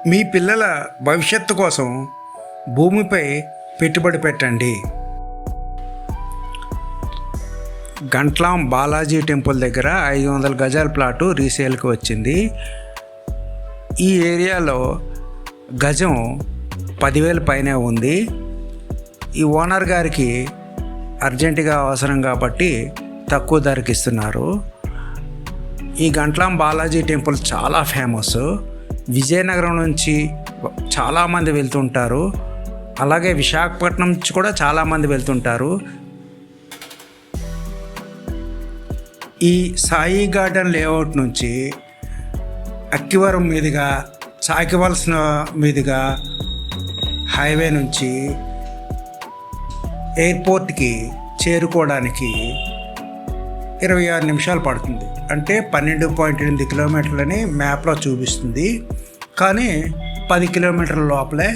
మీ పిల్లల భవిష్యత్తు కోసం భూమిపై పెట్టుబడి పెట్టండి. గంట్లాం బాలాజీ టెంపుల్ దగ్గర 500 గజాల ప్లాటు రీసేల్కి వచ్చింది. ఈ ఏరియాలో గజం 10,000 పైనే ఉంది. ఈ ఓనర్ గారికి అర్జెంటుగా అవసరం కాబట్టి తక్కువ ధరకి ఇస్తున్నారు. ఈ గంట్లాం బాలాజీ టెంపుల్ చాలా ఫేమస్. విజయనగరం నుంచి చాలామంది వెళ్తుంటారు, అలాగే విశాఖపట్నం నుంచి కూడా చాలామంది వెళ్తుంటారు. ఈ సాయి గార్డెన్ లేఅవుట్ నుంచి అక్కివరం మీదుగా చాకివలస మీదుగా హైవే నుంచి ఎయిర్పోర్ట్కి చేరుకోవడానికి 26 నిమిషాలు పడుతుంది. అంటే 12.8 కిలోమీటర్లని మ్యాప్లో చూపిస్తుంది, కానీ 10 కిలోమీటర్ల లోపలే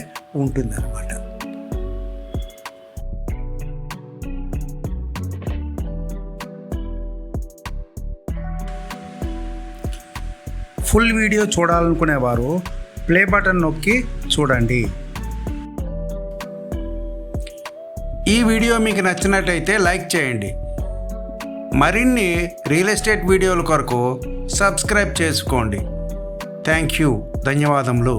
ఉంటుంది అన్నమాట. ఫుల్ వీడియో చూడాలనుకునేవారు ప్లే బటన్ నొక్కి చూడండి. ఈ వీడియో మీకు నచ్చినట్లయితే లైక్ చేయండి. మరిన్ని రియల్ ఎస్టేట్ వీడియోల కొరకు సబ్స్క్రైబ్ చేసుకోండి. Thank you. ధన్యవాదములు.